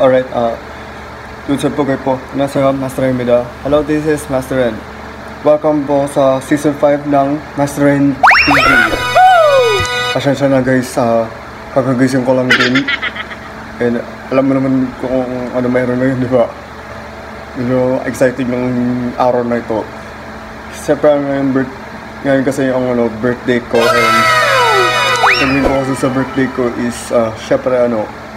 Alright, Lutsad po kayo po. Nasa Master Ren Mida. Hello, this is Master Ren. Welcome po sa Season 5 ng Master Ren TV. Pasensya na guys, kakagising ko lang din. And alam mo naman kung ano mayroon ngayon, di ba? Medyo exciting ng araw na ito. Siyempre ngayon kasi ang birthday ko. And sabihin ko kasi sa birthday ko is, siyempre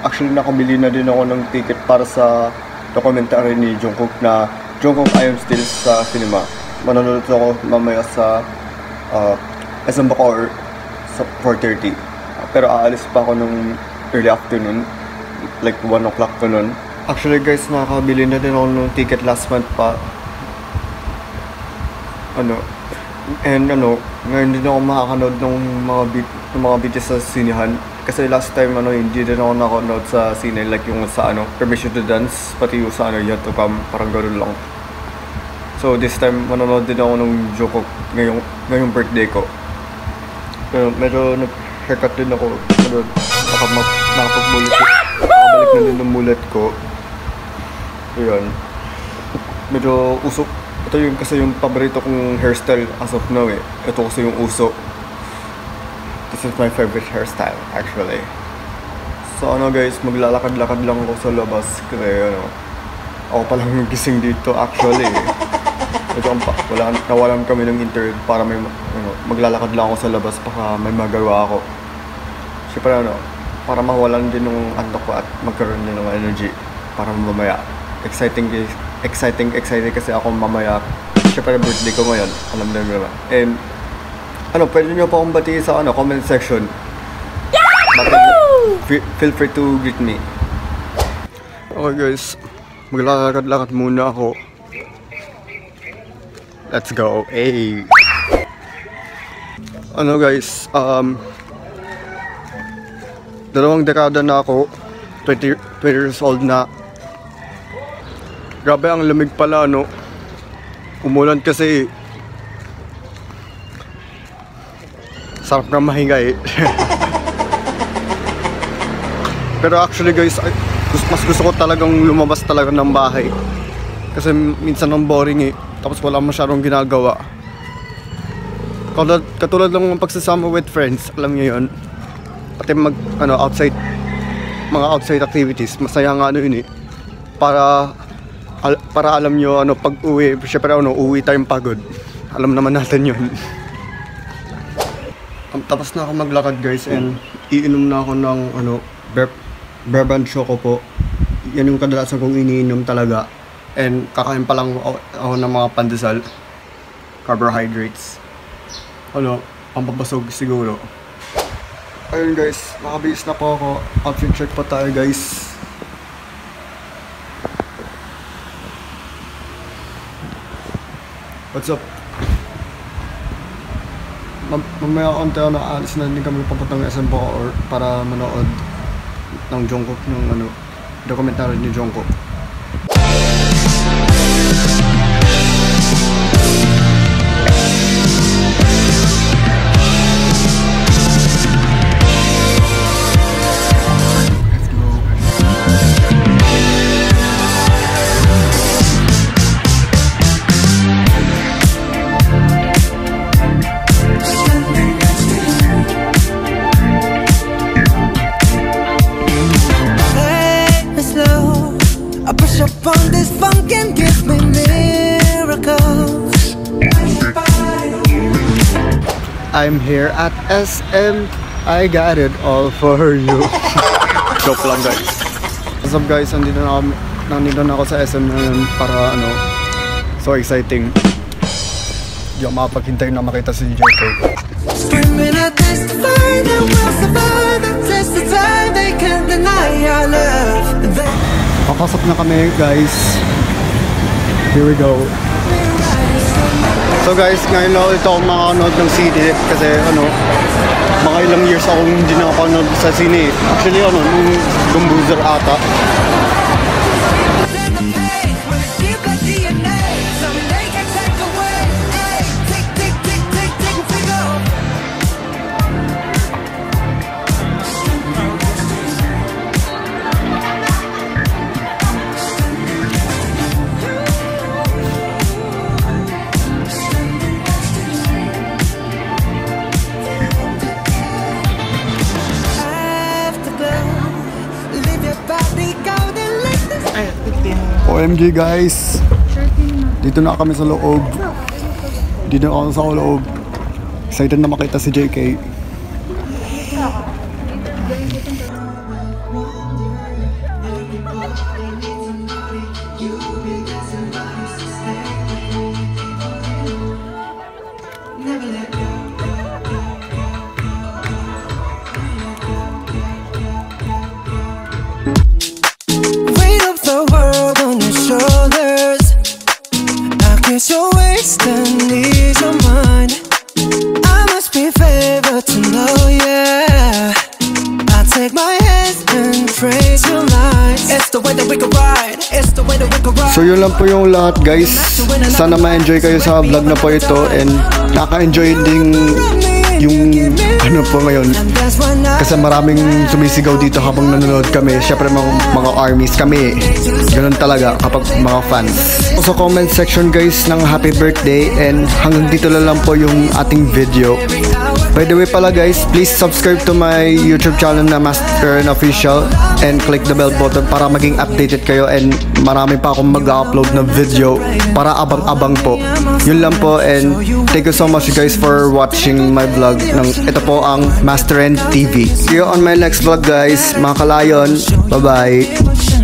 actually nakabili na din ako ng ticket para sa documentary ni Jungkook na Jungkook I Am Still sa cinema. Manonood ako mamaya sa SM Bacoor sa 4:30. Pero aalis pa ako nung early afternoon, like 1 o'clock pa nun. Actually guys, nakakabili na din ako ng ticket last month pa. And ngayon din ako makakanood ng mga videos sa sinihan. Kasi last time hindi din ako nakanood sa sine, like yung sa Permission to Dance, pati yung sa Yet to Come, parang gano'n lang. So this time manonood din ako ng Jungkook ngayong birthday ko. Pero medyo nag-haircut din ako, nakapagmulit, nakabalik na din ng mulet ko. Ayan, medyo usok. Ito kasi yung paborito kong hairstyle as of now eh. Ito kasi yung uso. This is my favorite hairstyle actually. So guys, maglalakad-lakad lang ako sa labas kasi ako pa lang gising dito actually. Ito nawalan kami ng internet para may maglalakad lang ako sa labas baka may magawa ako. Siyempre para mawalan din ng antok ko at magkaroon din ng energy para mamaya. Exciting kasi ako mamaya. Siyempre birthday ko ngayon, alam na naman. And pwede nyo po akong batiin sa comment section. Feel free to greet me. Okay guys, maglalakad-lakad muna ako. Let's go. Hey. Guys, 2 dekada na ako. 20 years old na. Grabe ang lamig pala Umulan kasi. Sarap na mahinga eh. Pero actually guys, mas gusto ko talagang lumabas talaga ng bahay. Kasi minsan ang boring eh. Tapos wala masyadong ginagawa. Katulad lang ng pagsasama with friends, alam niyo yun. Pati outside, mga outside activities, masaya nga yun eh. Para alam nyo pag uwi, syempre uwi tayong pagod. Alam naman natin yun. Tapos na ako maglakad guys and iinom na ako ng Bourbon Choco po. Yan yung kadalasan kong iniinom talaga. And kakain pa lang ako ng mga pandesal, carbohydrates. Pampabasog siguro. Ayun guys, nakabihis na po ako. Outfit check pa tayo guys. What's up? Mamaya konti alis na din kami papuntang SM Bacoor para manood ng Jungkook, ng documentary ni Jungkook. I'm here at SM. I got it all for you. Joke lang guys. What's up guys? Nandito na ako sa SM ngayon para so exciting. Di ako makapaghintay na makita si Jungkook. Papasok na kami guys. Here we go. So guys, ngayon na ulit ako makakanood ng sine kasi mga ilang years akong hindi nakakanood sa sine. Actually nung Gumbuzer ata. OMG guys, dito na kami sa loob. Dito na kami sa loob. Excited na makita si JK. You're wasting these of mine. I must be favored to know, yeah. I take my hands and praise your lines. It's the way that we can ride. It's the way that we can ride. So yun lang po yung lahat guys. Sana ma-enjoy kayo sa vlog na po ito. And naka-enjoy din yung ano po ngayon. Kasi maraming sumisigaw dito habang nanonood kami. Syempre mga armies kami. Ganun talaga kapag mga fans. Sa comment section guys ng happy birthday. And hanggang dito lang po yung ating video. By the way pala guys, please subscribe to my YouTube channel na Master N Official. And click the bell button para maging updated kayo. And marami pa akong mag-upload na video para abang-abang po. Yun lang po. And thank you so much guys for watching my vlog. Ito po ang Master N TV. See you on my next vlog guys, mga kalayon. Bye bye.